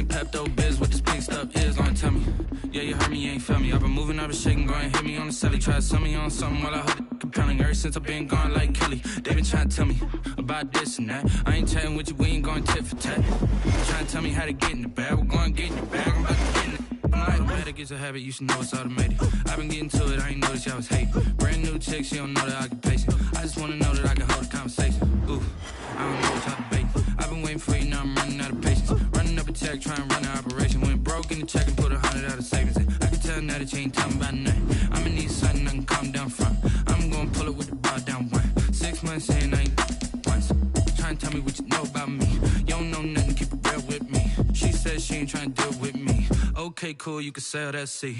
think Pepto-Biz what this pink stuff is, don't tell me. Yeah, you heard me, you ain't felt me. I've been moving, I've been shaking, go and hit me on the celly. Try to sell me on something while I hold it compelling. Ever since I've been gone like Kelly, they been trying to tell me about this and that. I ain't chatting with you, we ain't going tit for tat. Trying to tell me how to get in the bag, we're going to get in the bag, I'm about to get in it. I'm like, better get a habit, you should know it's automated. I've been getting to it, I ain't noticed y'all was hating. Brand new chick, she don't know the occupation. I just wanna know that I can hold a conversation. Ooh, I don't know what y'all debating. I've been waiting for you, now I'm running out of patience. Running up a check, trying to run an operation. Went broke in the check and put 100 out of savings in. I can tell now that you ain't talking about nothing. I'ma need something I can calm down from. I'm gonna pull it with the bar down one. 6 months in, I ain't once. Trying to tell me what you know about me. You don't know nothing, keep it real with me. She said she ain't trying to deal with me. Okay, cool, you can sell that seat.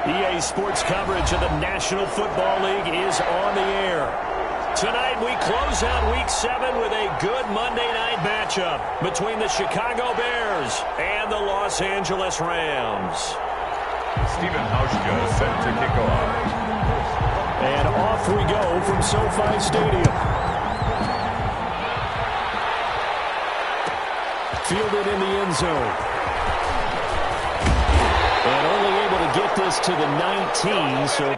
EA Sports coverage of the National Football League is on the air. Tonight we close out Week 7 with a good Monday night matchup between the Chicago Bears and the Los Angeles Rams. Stephen Hauschka set to kick off. And off we go from SoFi Stadium. Fielded in the end zone. And only able to get this to the 19, so...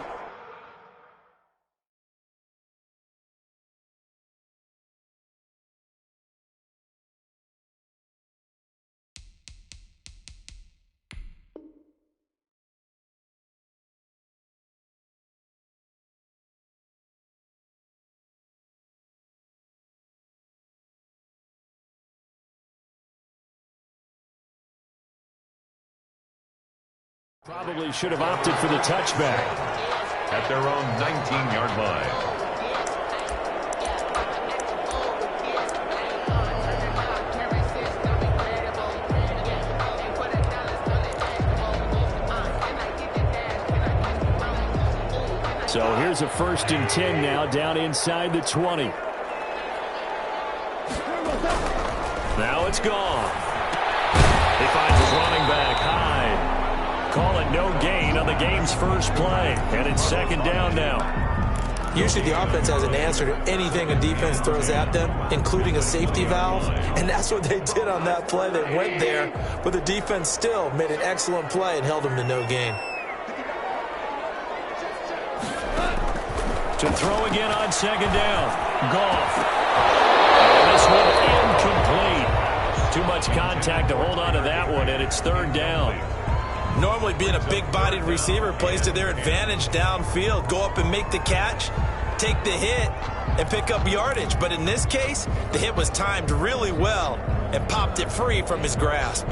Probably should have opted for the touchback. At their own 19-yard line. So here's a 1st and 10 now, down inside the 20. Now it's gone. He finds his running back, Hyde. Call it no gain on the game's first play. And it's second down now. Usually the offense has an answer to anything a defense throws at them, including a safety valve. And that's what they did on that play. They went there, but the defense still made an excellent play and held them to no gain. To throw again on second down. Goff. And this one incomplete. Too much contact to hold on to that one, and it's third down. Normally being a big-bodied receiver plays to their advantage downfield. Go up and make the catch, take the hit, and pick up yardage. But in this case, the hit was timed really well and popped it free from his grasp.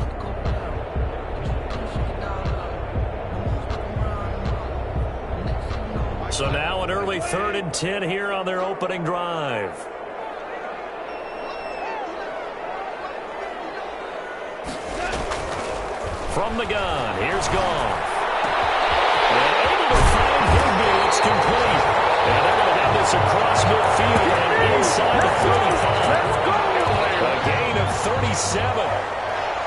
So now an early 3rd and 10 here on their opening drive. From the gun, here's Goff. And able to find Higby. It's complete. And they're going to have this across midfield and inside the 35. A gain of 37.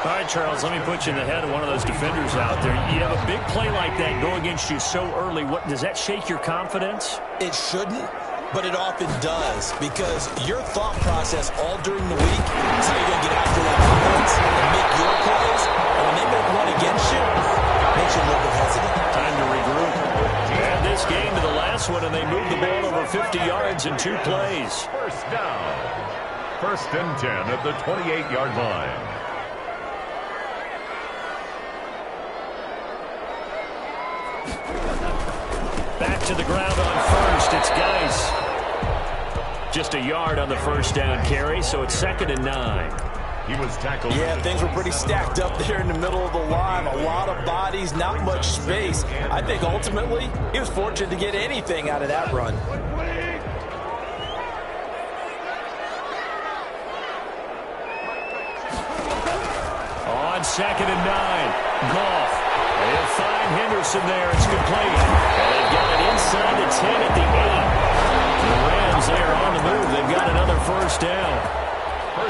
All right, Charles, let me put you in the head of one of those defenders out there. You have a big play like that go against you so early. What does that shake your confidence? It shouldn't, but it often does, because your thought process all during the week is how you're going to get after that offense and make your plays. And when they make one against you, it makes you a little bit hesitant. Time to regroup. And this game to the last one, and they move the ball over 50 yards in 2 plays. First down. 1st and 10 at the 28-yard line. Back to the ground on first. It's Geis. Just a yard on the first down carry, so it's 2nd and 9. He was tackled. Yeah, things were pretty stacked up there in the middle of the line. A lot of bodies, not much space. I think ultimately he was fortunate to get anything out of that run. On 2nd and 9, Goff. They'll find Henderson there. It's complete. And they've got it inside the 10 at the 8. The Rams there on the move. They've got another first down.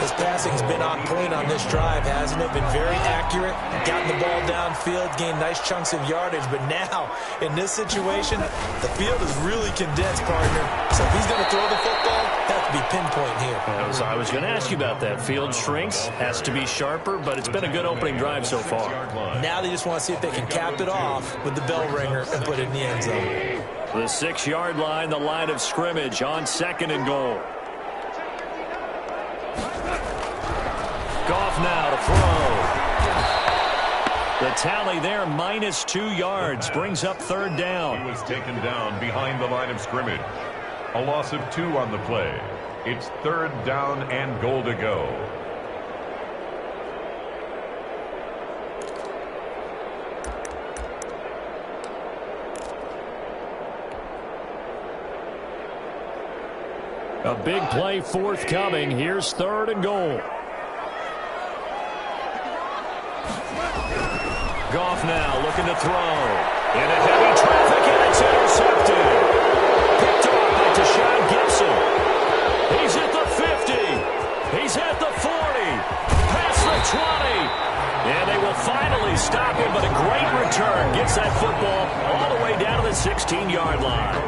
His passing's been on point on this drive, hasn't it? Been very accurate, gotten the ball downfield, gained nice chunks of yardage. But now, in this situation, the field is really condensed, partner. So if he's going to throw the football, that to be pinpoint here. I was going to ask you about that. Field shrinks, has to be sharper, but it's been a good opening drive so far. Now they just want to see if they can cap it off with the bell ringer and put it in the end zone. The 6-yard line, the line of scrimmage on 2nd and goal. Goff now to throw. The tally there, -2 yards, brings up 3rd down. He was taken down behind the line of scrimmage. A loss of 2 on the play. It's 3rd down and goal to go. A big play forthcoming. Here's 3rd and goal. Goff now looking to throw. In a heavy traffic, and it's intercepted. Picked off by Deshaun Gibson. He's at the 50. He's at the 40. Past the 20. And they will finally stop him, but a great return. Gets that football all the way down to the 16-yard line.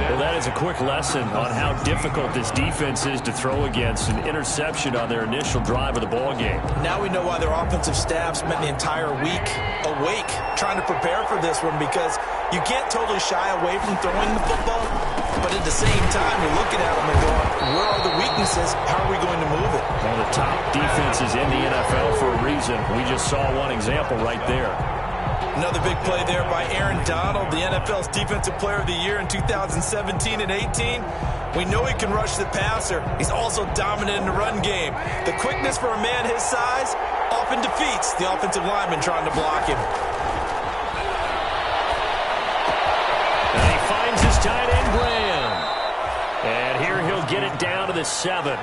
Well, that is a quick lesson on how difficult this defense is to throw against. An interception on their initial drive of the ballgame. Now we know why their offensive staff spent the entire week awake trying to prepare for this one, because you can't totally shy away from throwing the football, but at the same time, you're looking at them and going, where are the weaknesses? How are we going to move it? Well, the top defenses in the NFL for a reason. We just saw one example right there. Another big play there by Aaron Donald, the NFL's Defensive Player of the Year in 2017 and 18. We know he can rush the passer. He's also dominant in the run game. The quickness for a man his size often defeats the offensive lineman trying to block him. And he finds his tight end, Graham. And here he'll get it down to the 7.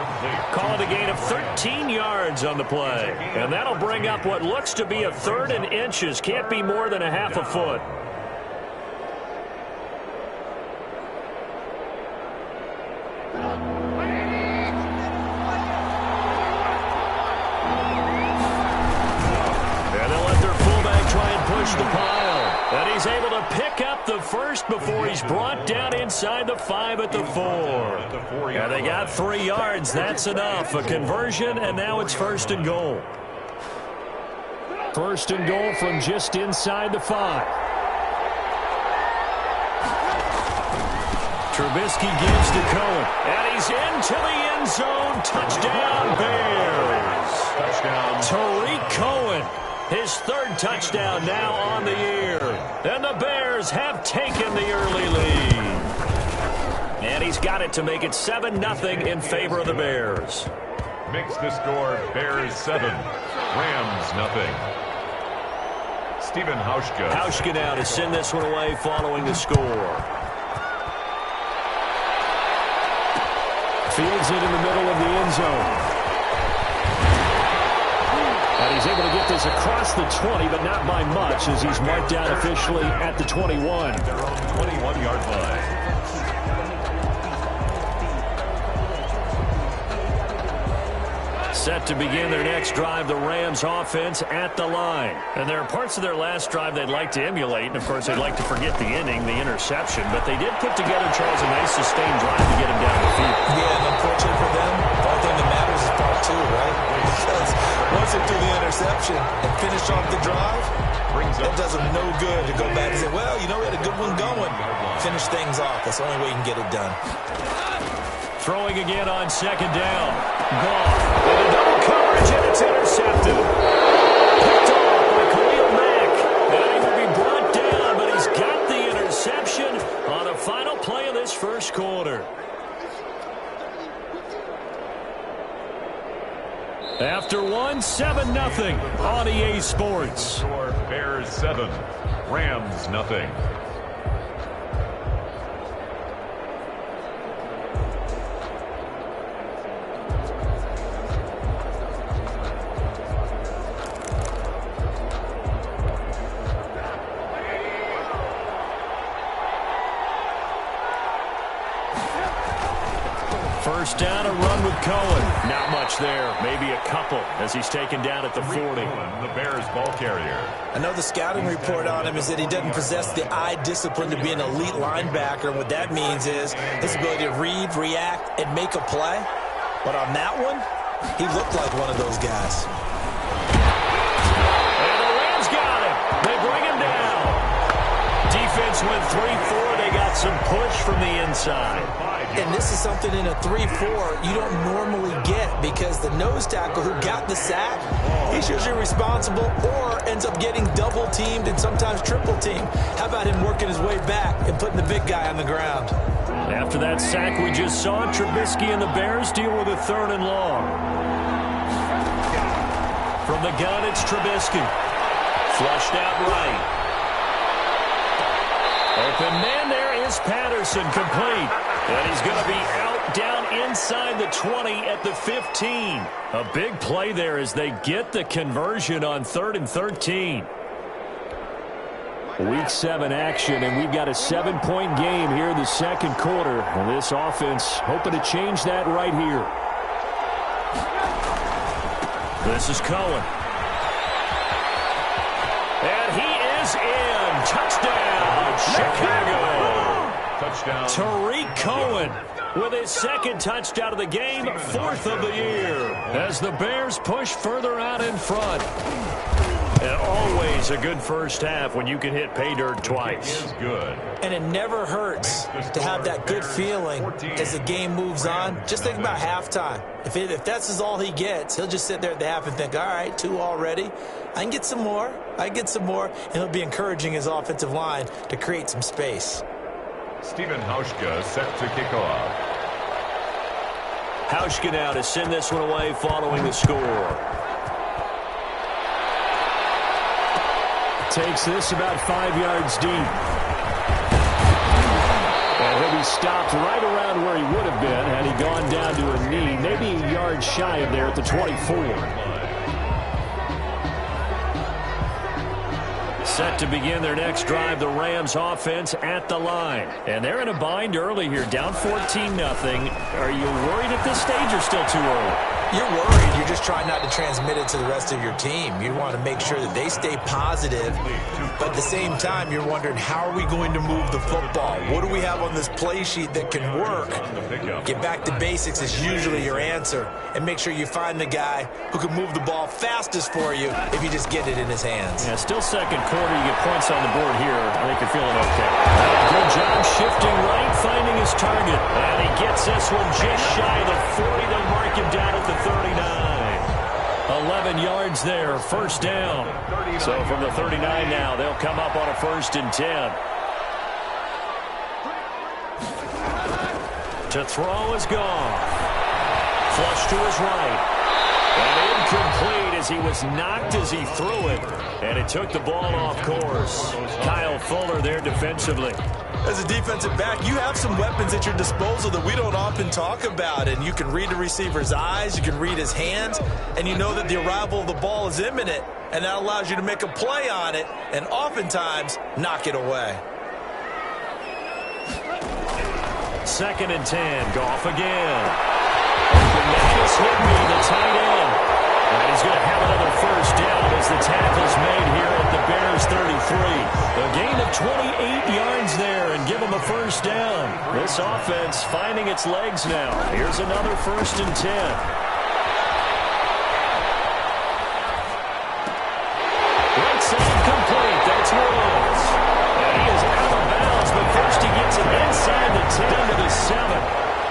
Call it a gain of 13 yards on the play. And that'll bring up what looks to be a 3rd and inches. Can't be more than a half a foot. push the pile. And he's able to pick up the first before he's brought down inside the 5 at the 4. And they got 3 yards. That's enough. A conversion, and now it's 1st and goal. 1st and goal from just inside the 5. Trubisky gives to Cohen. And he's into the end zone. Touchdown, Bears. Touchdown. Tariq Cohen. His 3rd touchdown now on the year. And the Bears have taken the early lead. And he's got it to make it 7-0 in favor of the Bears. Makes the score Bears 7, Rams 0. Stephen Hauschka. Hauschka now to send this one away following the score. Fields it in the middle of the end zone. And he's able to get this across the 20, but not by much, as he's marked down officially at the 21. Their own 21-yard line. Set to begin their next drive, the Rams offense at the line. And there are parts of their last drive they'd like to emulate. And, of course, they'd like to forget the inning, the interception. But they did put together, Charles, a nice sustained drive to get him down the field. Yeah, and unfortunately for them, the only thing that matters is part 2, right? Because once they do the interception and finish off the drive, it does them no good to go back and say, well, you know, we had a good one going. Finish things off. That's the only way you can get it done. Throwing again on 2nd down. Gone. And a double coverage, and it's intercepted. Picked off by Khalil Mack. And he will be brought down, but he's got the interception on the final play of this 1st quarter. After 7-0 on EA Sports. Score Bears 7, Rams 0. First down, a run with Cohen. Not much there. Maybe a couple as he's taken down at the 40. The Bears ball carrier. I know the scouting report on him is that he doesn't possess the eye discipline to be an elite linebacker. What that means is his ability to read, react, and make a play. But on that one, he looked like one of those guys. And the Rams got him. They bring him down. Defense went 3-4. They got some push from the inside. And this is something in a 3-4 you don't normally get, because the nose tackle who got the sack, he's usually responsible or ends up getting double-teamed and sometimes triple-teamed. How about him working his way back and putting the big guy on the ground? After that sack we just saw, Trubisky and the Bears deal with a 3rd and long. From the gun, it's Trubisky. Flushed out right. Open man there is Patterson, complete. And he's going to be out down inside the 20 at the 15. A big play there as they get the conversion on 3rd and 13. Week 7 action, and we've got a 7-point game here in the 2nd quarter. And this offense hoping to change that right here. This is Cohen. And he is in. Touchdown, Chicago. Touchdown. Tariq Cohen with his 2nd touchdown of the game, 4th of the year, as the Bears push further out in front. And always a good first half when you can hit pay dirt twice. Is good. And it never hurts to have that good feeling as the game moves on. Just think about halftime. If that's all he gets, he'll just sit there at the half and think, all right, 2 already. I can get some more. I can get some more. And he'll be encouraging his offensive line to create some space. Stephen Hauschka set to kick off. Hauschka now to send this one away following the score. Takes this about 5 yards deep. And he'll be stopped right around where he would have been had he gone down to a knee, maybe a yard shy of there at the 24. Set to begin their next drive, the Rams offense at the line. And they're in a bind early here, down 14-0. Are you worried at this stage or still too early? You're worried. You're just trying not to transmit it to the rest of your team. You want to make sure that they stay positive, but at the same time, you're wondering, how are we going to move the football? What do we have on this play sheet that can work? Get back to basics is usually your answer, and make sure you find the guy who can move the ball fastest for you if you just get it in his hands. Yeah, still second quarter. You get points on the board here. I think you're feeling okay. Good job shifting right, finding his target. And he gets this one just shy of the 40. They'll mark him down at the 39. 11 yards there, first down. So from the 39 now, they'll come up on a 1st and 10. To throw is gone. Flush to his right. And incomplete as he was knocked as he threw it. And it took the ball off course. Kyle Fuller there defensively. As a defensive back, you have some weapons at your disposal that we don't often talk about. And you can read the receiver's eyes, you can read his hands, and you know that the arrival of the ball is imminent. And that allows you to make a play on it and oftentimes knock it away. 2nd and 10. Goff again. Dennis Higbee, the tight end. And he's going to have another first down as the tackle's made here at the Bears 33. A gain of 28 yards there and give them a first down. This offense finding its legs now. Here's another 1st and 10. Right side complete. That's Woods. And he is out of bounds, but first he gets it inside the 10 to the 7.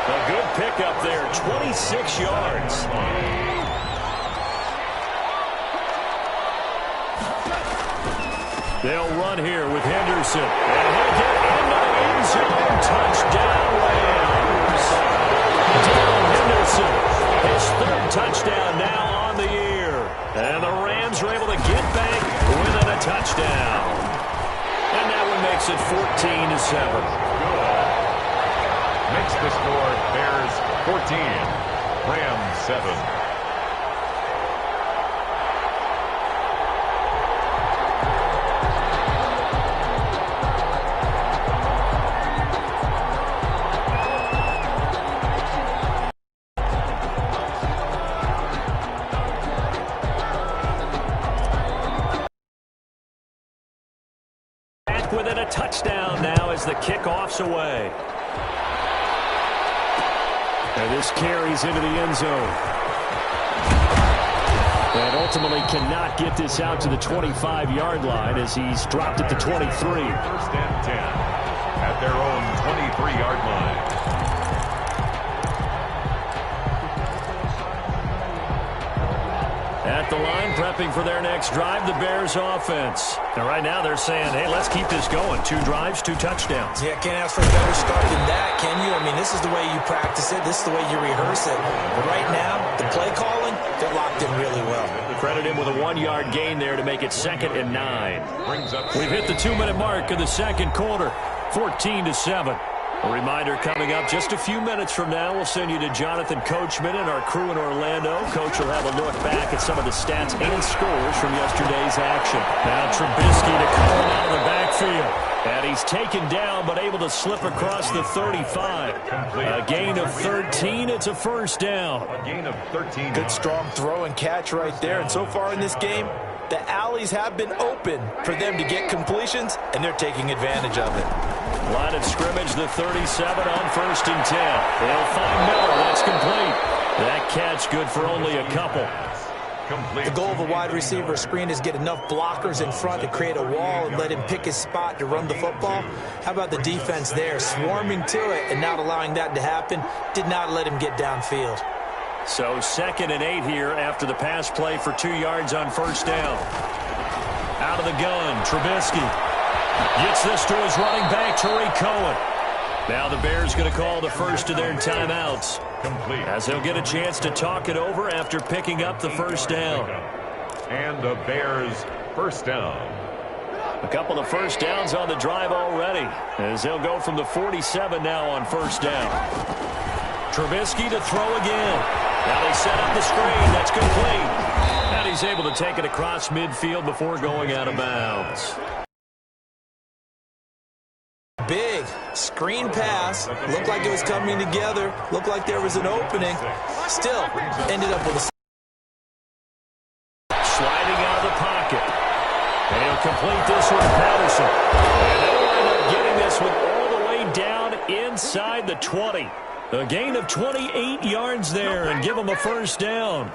A good pickup there, 26 yards. They'll run here with Henderson. And he'll get into the end zone. Touchdown, Rams. Darrell Henderson, his 3rd touchdown now on the year. And the Rams are able to get back within a touchdown. And that one makes it 14-7. Makes the score Bears 14, Rams 7. Back within a touchdown now as the kickoff's away. And this carries into the end zone. And ultimately cannot get this out to the 25-yard line as he's dropped at the 23. 1st and 10 at their own 23-yard line. At the line, prepping for their next drive, the Bears offense. And right now they're saying, hey, let's keep this going. 2 drives, 2 touchdowns. Yeah, can't ask for a better start than that, can you? I mean, this is the way you practice it. This is the way you rehearse it. But right now, the play calling, they're locked in really well. Credit him with a 1-yard gain there to make it 2nd and 9. We've hit the 2-minute mark of the 2nd quarter, 14-7. A reminder coming up just a few minutes from now. We'll send you to Jonathan Coachman and our crew in Orlando. Coach will have a look back at some of the stats and scores from yesterday's action. Now Trubisky to Cohen out of the backfield. And he's taken down but able to slip across the 35. A gain of 13. It's a first down. A gain of 13. Good strong throw and catch right there. And so far in this game, the alleys have been open for them to get completions, and they're taking advantage of it. Line of scrimmage, the 37 on 1st and 10. They'll find Miller. That's complete. That catch good for only a couple. The goal of a wide receiver screen is get enough blockers in front to create a wall and let him pick his spot to run the football. How about the defense there, swarming to it and not allowing that to happen? Did not let him get downfield. So 2nd and 8 here after the pass play for 2 yards on 1st down. Out of the gun, Trubisky gets this to his running back, Tariq Cohen. Now the Bears going to call the first of their timeouts. Complete. As they'll get a chance to talk it over after picking up the first down. And the Bears first down. A couple of first downs on the drive already, as they'll go from the 47 now on 1st down. Trubisky to throw again. Now they set up the screen. That's complete. And he's able to take it across midfield before going out of bounds. Big. Screen pass. Looked like it was coming together. Looked like there was an opening. Still ended up with a... Sliding out of the pocket. And he'll complete this with Patterson. And they'll end up getting this one all the way down inside the 20. A gain of 28 yards there and give them a first down.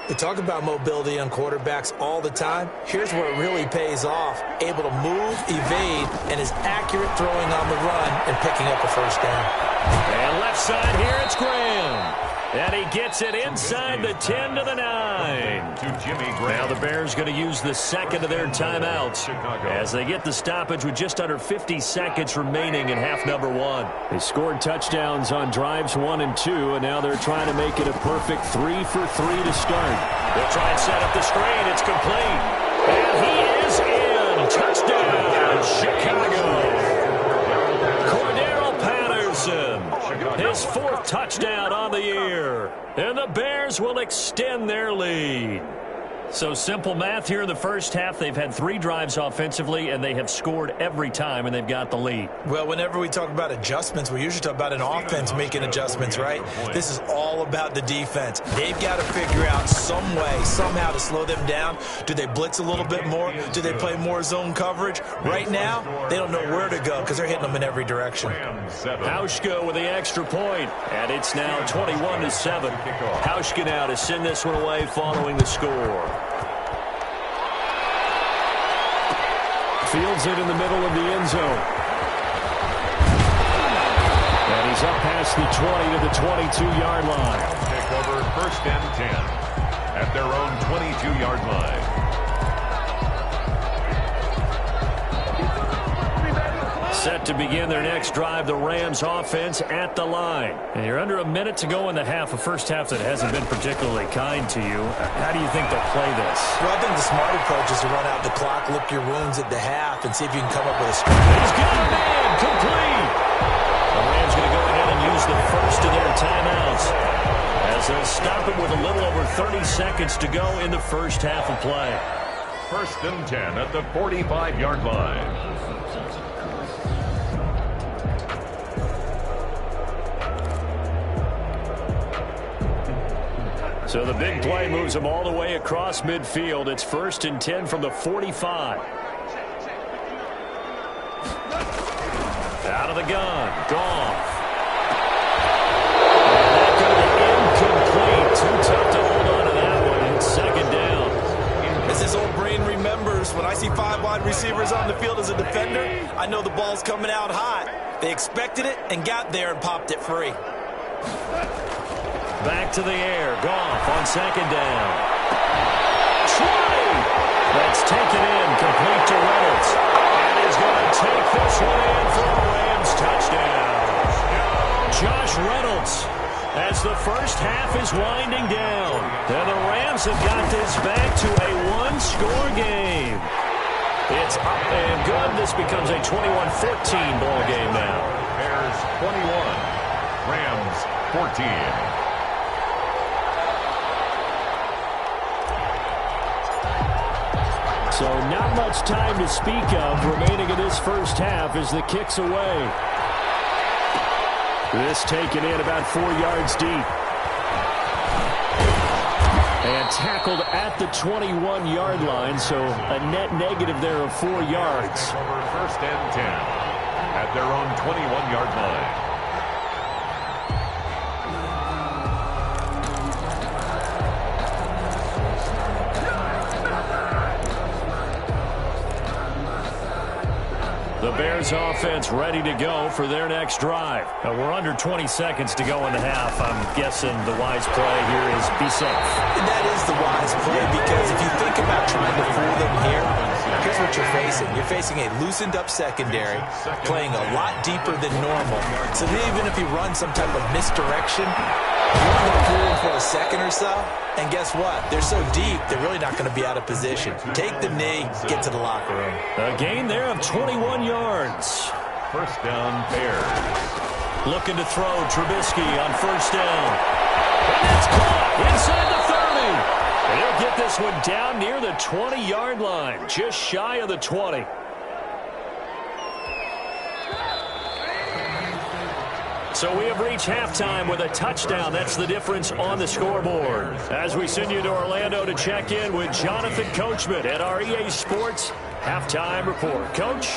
We talk about mobility on quarterbacks all the time. Here's where it really pays off. Able to move, evade, and is accurate throwing on the run and picking up a first down. And left side here, it's Graham. And he gets it inside the 10 to the 9. To Jimmy Graham. Now the Bears going to use the second of their timeouts as they get the stoppage with just under 50 seconds remaining in half number 1. They scored touchdowns on drives 1 and 2, and now they're trying to make it a perfect 3 for 3 to start. They'll try and set up the screen. It's complete. And he is in. Touchdown, Chicago. His 4th touchdown on the year. And the Bears will extend their lead. So simple math here in the first half. They've had 3 drives offensively, and they have scored every time, and they've got the lead. Well, whenever we talk about adjustments, we usually talk about an offense making adjustments, right? This is all about the defense. They've got to figure out some way, somehow to slow them down. Do they blitz a little bit more? Do they play more zone coverage? Right now, they don't know where to go because they're hitting them in every direction. Hauschka with the extra point, and it's now 21-7. Hauschka now to send this one away following the score. Fields it in the middle of the end zone. And he's up past the 20 to the 22-yard line. Take over 1st and 10 at their own 22-yard line. Set to begin their next drive, the Rams offense at the line. And you're under a minute to go in the half, a first half that hasn't been particularly kind to you. How do you think they'll play this? Well, I think the smart approach is to run out the clock, lick your wounds at the half, and see if you can come up with a score. He's got it in, complete. The Rams going to go ahead and use the first of their timeouts as they'll stop it with a little over 30 seconds to go in the first half of play. 1st and 10 at the 45-yard line. So the big play moves them all the way across midfield. It's 1st and 10 from the 45. Out of the gun. Goff. And that could be incomplete. Too tough to hold on to that one. It's 2nd down. As his old brain remembers, when I see 5 wide receivers on the field as a defender, I know the ball's coming out hot. They expected it and got there and popped it free. Back to the air. Goff on 2nd down. Try! That's taken in. Complete to Reynolds. And he's going to take this one in for a Rams touchdown. Josh Reynolds as the first half is winding down. And the Rams have got this back to a 1-score game. It's up and good. This becomes a 21-14 ball game now. Bears 21. Rams 14. So not much time to speak of remaining in this first half as the kick's away. This taken in about 4 yards deep. And tackled at the 21-yard line, so a net negative there of 4 yards. Over 1st and 10 at their own 21-yard line. The Bears offense ready to go for their next drive. Now we're under 20 seconds to go in the half. I'm guessing the wise play here is be safe. And that is the wise play, because if you think about trying to fool them here, here's what you're facing. You're facing a loosened up secondary, playing a lot deeper than normal. So even if you run some type of misdirection, you're going to fool them for a second or so. And guess what? They're so deep, they're really not going to be out of position. Take the knee, get to the locker room. A gain there of 21 yards. 1st down, Bears. Looking to throw Trubisky on 1st down. And it's caught inside the 30. And he'll get this one down near the 20-yard line, just shy of the 20. So we have reached halftime with a touchdown. That's the difference on the scoreboard. As we send you to Orlando to check in with Jonathan Coachman at our EA Sports Halftime Report. Coach?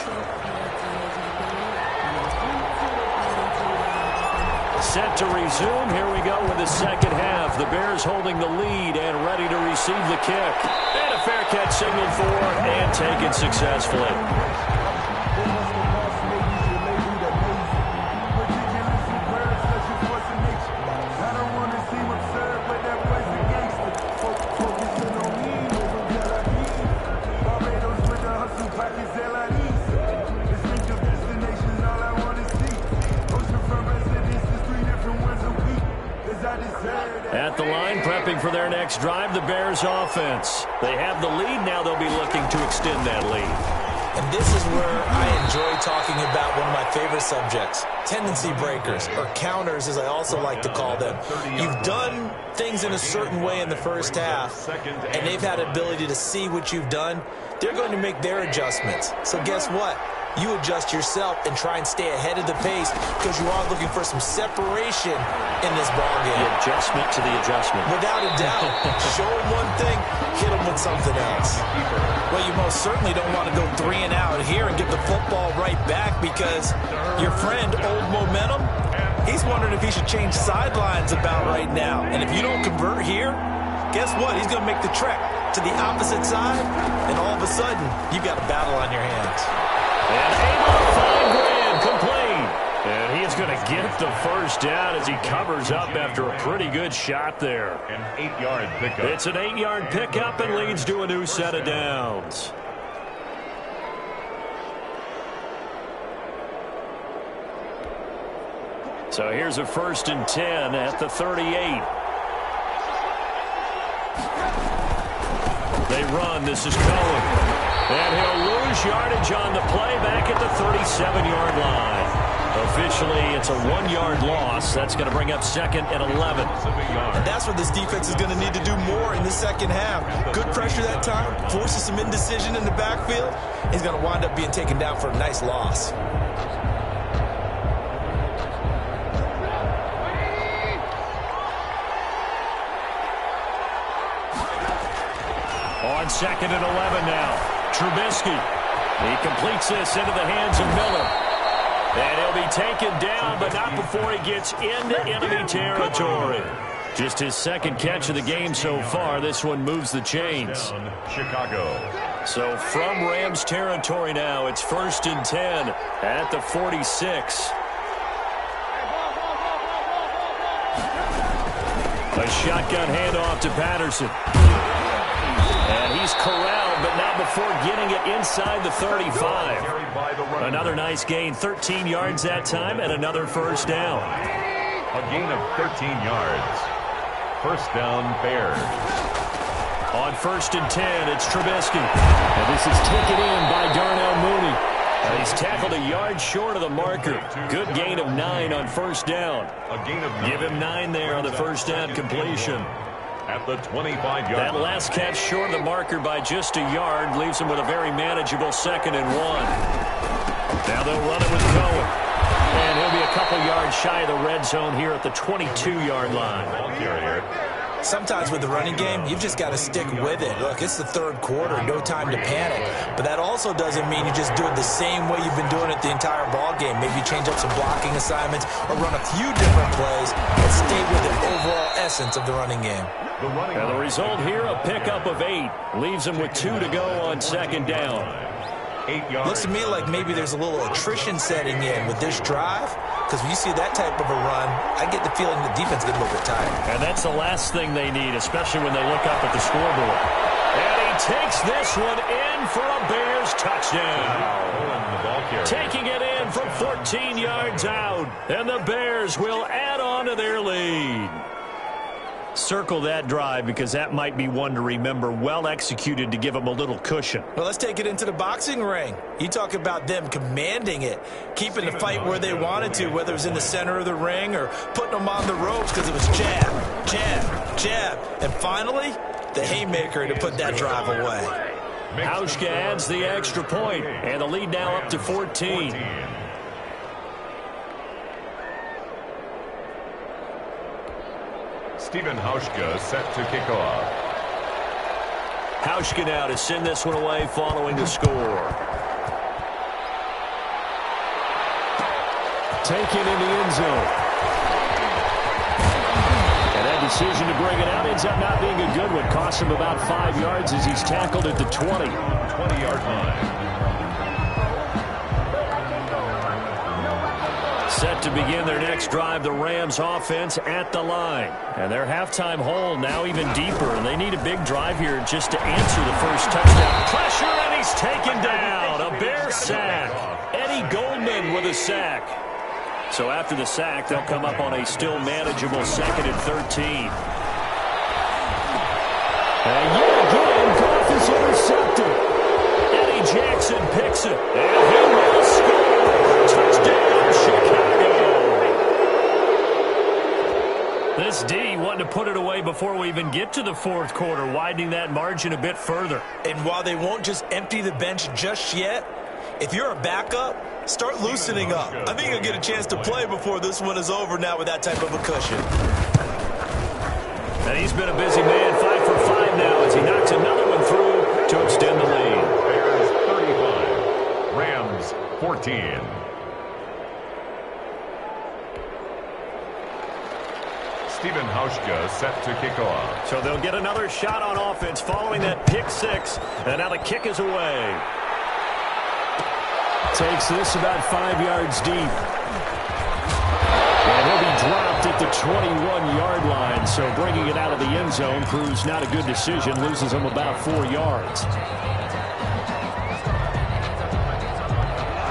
Set to resume. Here we go with the second half. The Bears holding the lead and ready to receive the kick. And a fair catch signaled for and taken successfully. At the line, prepping for their next drive, the Bears offense. They have the lead. Now they'll be looking to extend that lead. And this is where I enjoy talking about one of my favorite subjects, tendency breakers, or counters as I also like to call them. You've done things in a certain way in the first half, and they've had the ability to see what you've done. They're going to make their adjustments. So guess what? You adjust yourself and try and stay ahead of the pace because you are looking for some separation in this ballgame. The adjustment to the adjustment. Without a doubt. Show them one thing, hit them with something else. Well, you most certainly don't want to go 3 and out here and get the football right back because your friend, Old Momentum, he's wondering if he should change sidelines about right now. And if you don't convert here, guess what? He's going to make the trek to the opposite side, and all of a sudden, you've got a battle on your hands. And able to find Graham, complete. And he is going to get the first down as he covers up after a pretty good shot there. An 8-yard pickup. It's an 8-yard pickup and leads to a new set of downs. So here's a 1st and 10 at the 38. They run. This is Cohen. And he'll lose yardage on the play back at the 37-yard line. Officially, it's a 1-yard loss. That's going to bring up 2nd and 11. And that's what this defense is going to need to do more in the second half. Good pressure that time, forces some indecision in the backfield. He's going to wind up being taken down for a nice loss. On 2nd and 11 now. Trubisky. He completes this into the hands of Miller. And he'll be taken down, but not before he gets into enemy territory. Just his 2nd catch of the game so far. This one moves the chains. Chicago. So from Rams territory now, it's 1st and 10 at the 46. A shotgun handoff to Patterson. And he's corralled, but not before getting it inside the 35. Another nice gain, 13 yards that time, and another first down. A gain of 13 yards. First down, Bears. On 1st and 10, it's Trubisky. And this is taken in by Darnell Mooney. And he's tackled a yard short of the marker. Good gain of 9 on first down. A gain of 9. Give him 9 there on the first down completion. At the 25-yard That line. last catch short of the marker by just a yard leaves him with a very manageable 2nd and 1. Now they'll run it with Cohen. And he'll be a couple yards shy of the red zone here at the 22-yard line. Ball carrier. Sometimes with the running game, you've just got to stick with it. Look, it's the 3rd quarter, no time to panic. But that also doesn't mean you just do it the same way you've been doing it the entire ball game. Maybe change up some blocking assignments or run a few different plays and stay with the overall essence of the running game. And the result here, a pickup of 8. Leaves him with 2 to go on 2nd down. 8 yards. Looks to me like maybe there's a little attrition setting in with this drive. Because when you see that type of a run, I get the feeling the defense gets a little bit tired. And that's the last thing they need, especially when they look up at the scoreboard. And he takes this one in for a Bears touchdown. Taking it in from 14 yards out. And the Bears will add on to their lead. Circle that drive because that might be one to remember. Well executed to give them a little cushion. Well, let's take it into the boxing ring. You talk about them commanding it, keeping the fight where they wanted to, whether it was in the center of the ring or putting them on the ropes because it was jab, jab, jab. And finally, the haymaker to put that drive away. Hauschka adds the extra point, and the lead now up to 14. Stephen Hauschka set to kick off. Hauschka now to send this one away following the score. Taken in the end zone. And that decision to bring it out ends up not being a good one. Cost him about 5 yards as he's tackled at the 20. 20-yard line. Set to begin their next drive, the Rams offense at the line. And their halftime hole now even deeper, and they need a big drive here just to answer the first touchdown. Pressure, and he's taken down. A Bear sack. Eddie Goldman with a sack. So after the sack, they'll come up on a still manageable 2nd and 13. And yet again, Goff is intercepted. Eddie Jackson picks it, and he will score. Touchdown, Chicago. This D wanting to put it away before we even get to the fourth quarter, widening that margin a bit further. And while they won't just empty the bench just yet, if you're a backup, start loosening up. I think you'll get a chance to play before this one is over now with that type of a cushion. And he's been a busy man, 5 for 5 now as he knocks another one through to extend the lead. Bears 35, Rams 14. Stephen Hauschka set to kick off. So they'll get another shot on offense following that pick six. And now the kick is away. Takes this about 5 yards deep. And he'll be dropped at the 21-yard line. So bringing it out of the end zone proves not a good decision. Loses him about 4 yards.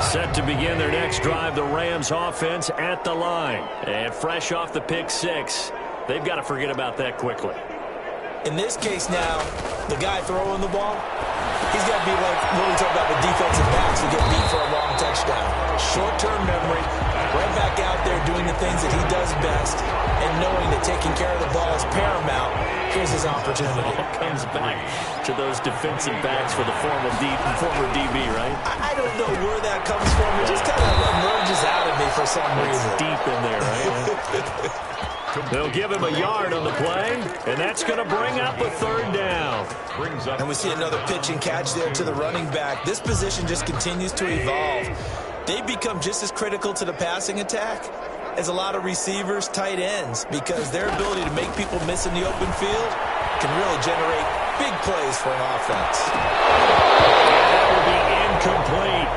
Set to begin their next drive, the Rams offense at the line. And fresh off the pick six, they've got to forget about that quickly. In this case now, the guy throwing the ball, he's got to be like what we talk about with defensive backs who get beat for a long touchdown. Short-term memory, right back out there doing the things that he does best, and knowing that taking care of the ball is paramount. Here's his opportunity. Comes back to those defensive backs for the former DB, right? I don't know where that comes from. It just kind of emerges out of me for some reason. It's deep in there, right? They'll give him a yard on the play, and that's going to bring up a third down. And we see another pitch and catch there to the running back. This position just continues to evolve. They become just as critical to the passing attack as a lot of receivers, tight ends, because their ability to make people miss in the open field can really generate big plays for an offense. That will be incomplete.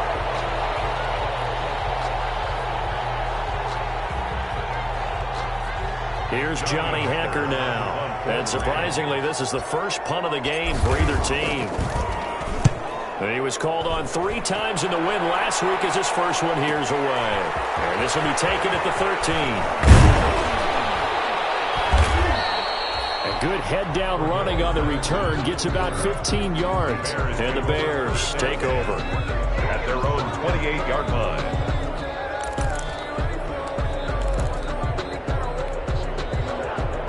Here's Johnny Hecker now. And surprisingly, this is the first punt of the game for either team. He was called on 3 times in the win last week as his first one here's away. And this will be taken at the 13. A good head-down running on the return. Gets about 15 yards. And the Bears take over. At their own 28-yard line.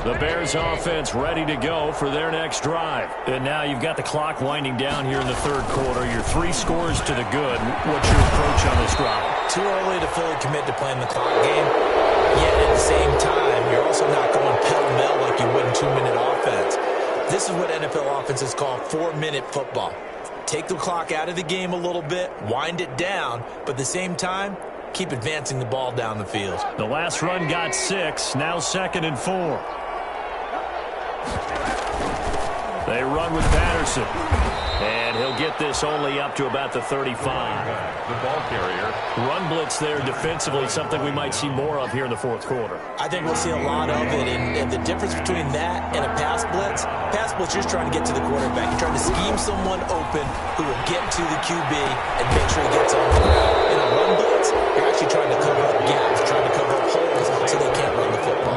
The Bears offense ready to go for their next drive. And now you've got the clock winding down here in the third quarter. You're 3 scores to the good. What's your approach on this drive? Too early to fully commit to playing the clock game. Yet at the same time, you're also not going pell-mell like you would in 2-minute offense. This is what NFL offenses call 4-minute football. Take the clock out of the game a little bit, wind it down, but at the same time, keep advancing the ball down the field. The last run got 6, now 2nd and 4. They run with Patterson. And he'll get this only up to about the 35. The ball carrier. Run blitz there defensively, something we might see more of here in the fourth quarter. I think we'll see a lot of it. And the difference between that and a pass blitz, you're just trying to get to the quarterback. You're trying to scheme someone open who will get to the QB and make sure he gets on the ground. In a run blitz, you're actually trying to cover up gaps, trying to cover up holes so they can't run the football.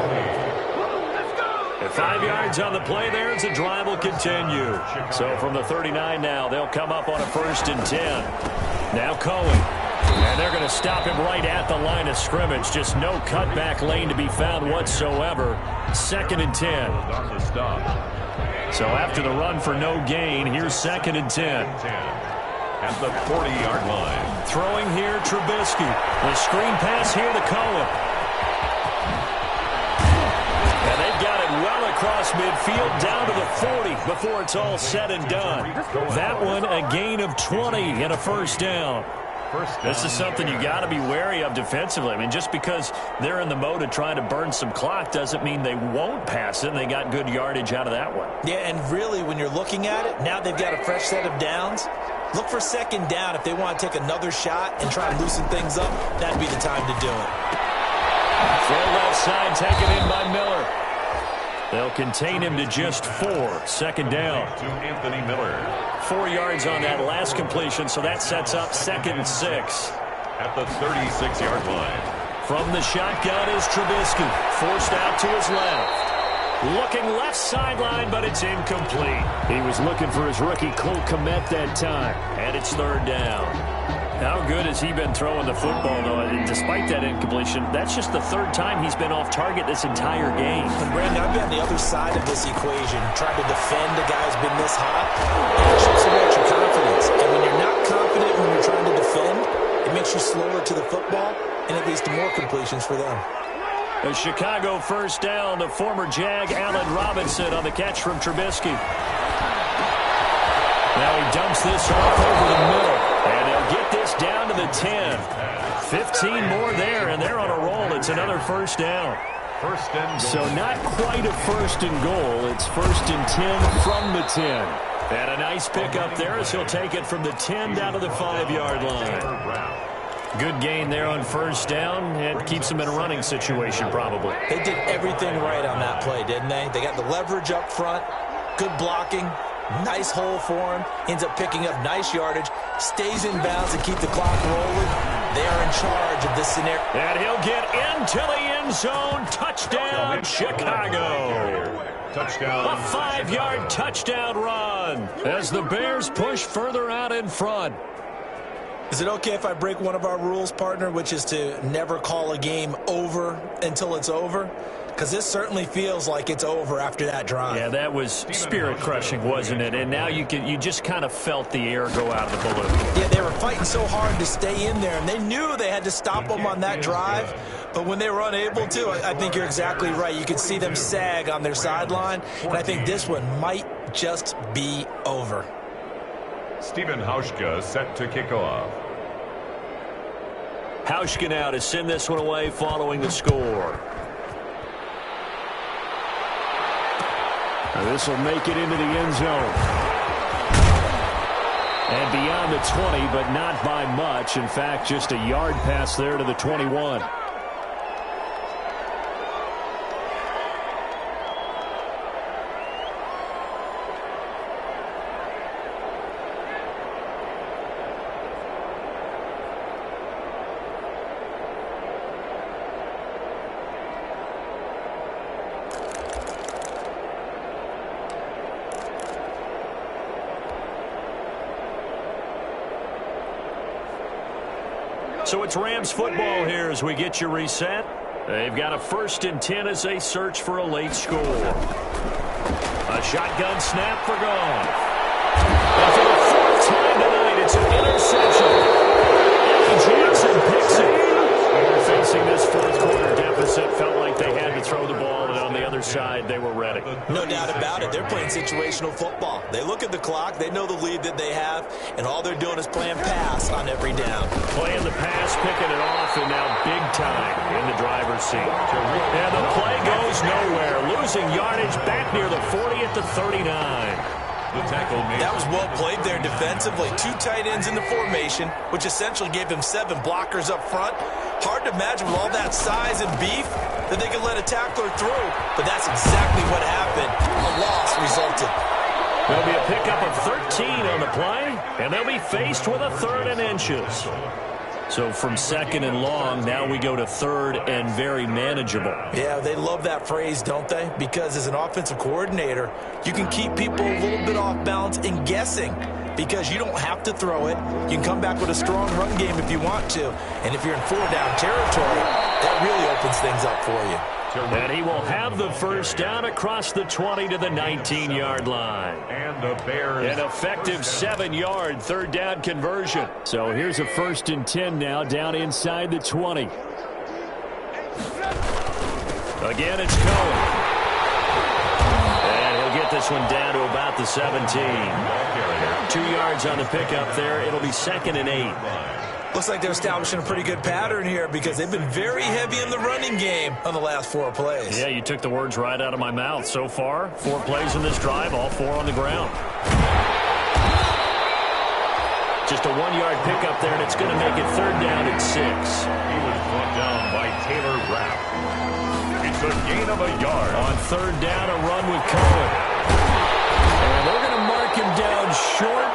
5 yards on the play there as the drive will continue. So from the 39 now, they'll come up on a 1st and 10. Now Cohen. And they're going to stop him right at the line of scrimmage. Just no cutback lane to be found whatsoever. 2nd and 10. So after the run for no gain, here's 2nd and 10. At the 40-yard line. Throwing here, Trubisky. The screen pass here to Cohen. And they've got it well across midfield down to the 40 before it's all said and done. That one a gain of 20 and a first down. This is something you got to be wary of defensively. I mean, just because they're in the mode of trying to burn some clock doesn't mean they won't pass it, and they got good yardage out of that one. Yeah, and really, when you're looking at it, now they've got a fresh set of downs. Look for second down if they want to take another shot and try and loosen things up. That'd be the time to do it. Throw left side taken in by Miller. They'll contain him to just 4. Second down. To Anthony Miller. 4 yards on that last completion, so that sets up 2nd and 6. At the 36-yard line. From the shotgun is Trubisky. Forced out to his left. Looking left sideline, but it's incomplete. He was looking for his rookie Cole Kmet that time, and it's 3rd down. How good has he been throwing the football, though? And despite that incompletion, that's just the 3rd time he's been off target this entire game. And Brandon, I've been on the other side of this equation, trying to defend a guy who's been this hot. It chips away at your confidence. And when you're not confident when you're trying to defend, it makes you slower to the football, and it leads to more completions for them. A Chicago first down to former Jag Allen Robinson on the catch from Trubisky. Now he dumps this off over the middle. And they'll get this down to the 10. 15 more there, and they're on a roll. It's another first down. First and goal. So not quite a 1st and goal. It's 1st and 10 from the 10. And a nice pickup there as he'll take it from the 10 down to the 5-yard line. Good gain there on first down. It keeps them in a running situation probably. They did everything right on that play, didn't they? They got the leverage up front, good blocking, nice hole for him, ends up picking up nice yardage, stays in bounds to keep the clock rolling. They are in charge of this scenario. And he'll get into the end zone. Touchdown, Chicago. Touchdown. A 5-yard touchdown run as the Bears push further out in front. Is it okay if I break one of our rules, partner, which is to never call a game over until it's over? Because this certainly feels like it's over after that drive. Yeah, that was spirit-crushing, wasn't it? And now you just kind of felt the air go out of the balloon. Yeah, they were fighting so hard to stay in there, and they knew they had to stop them on that drive. But when they were unable to, I think you're exactly right. You could see them sag on their sideline, and I think this one might just be over. Stephen Hauschka set to kick off. Hauschka now to send this one away following the score. This will make it into the end zone. And beyond the 20, but not by much. In fact, just a yard pass there to the 21. So it's Rams football here as we get you reset. They've got a 1st and 10 as they search for a late score. A shotgun snap for Goff. And for the 4th time tonight, it's an interception. And Jackson picks it. Facing this 4th quarter deficit, felt like they had to throw the ball, and on the other side, they were ready. No doubt about it. They're playing situational football. They look at the clock, they know the lead that they have, and all they're doing is playing pass on every down. Playing the pass, picking it off, and now big time in the driver's seat. And the play goes nowhere. Losing yardage back near the 40 at the 39. The tackle made. That was well played there defensively. 2 tight ends in the formation, which essentially gave them 7 blockers up front. Hard to imagine with all that size and beef that they could let a tackler through, but that's exactly what happened. A loss resulted. There'll be a pickup of 13 on the play, and they'll be faced with a 3rd and inches. So from 2nd and long, now we go to 3rd and very manageable. Yeah, they love that phrase, don't they? Because as an offensive coordinator, you can keep people a little bit off balance and guessing because you don't have to throw it. You can come back with a strong run game if you want to. And if you're in 4-down territory, that really opens things up for you. And he will have the first down across the 20 to the 19-yard line. And the Bears. An effective 7-yard 3rd down conversion. So here's a 1st and 10 now down inside the 20. Again, it's Cohen. this one down to about the 17. 2 yards on the pickup there. It'll be 2nd and 8. Looks like they're establishing a pretty good pattern here because they've been very heavy in the running game on the last 4 plays. Yeah, you took the words right out of my mouth. So far, 4 plays in this drive, all 4 on the ground. Just a 1-yard pickup there, and it's going to make it 3rd down and 6. He was brought down by Taylor Rapp. It's a gain of a yard. On 3rd down, a run with Cohen. And they're going to mark him down short,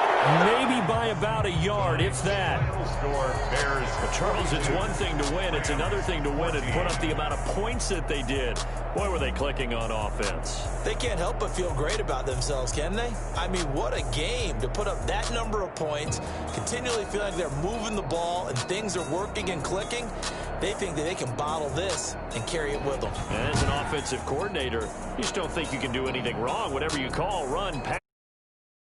maybe by about a yard, if that. Score Bears. Well, Charles, it's one thing to win. It's another thing to win and put up the amount of points that they did. Boy, were they clicking on offense. They can't help but feel great about themselves, can they? I mean, what a game to put up that number of points, continually feel like they're moving the ball and things are working and clicking. They think that they can bottle this and carry it with them. As an offensive coordinator, you just don't think you can do anything wrong. Whatever you call, run, pass.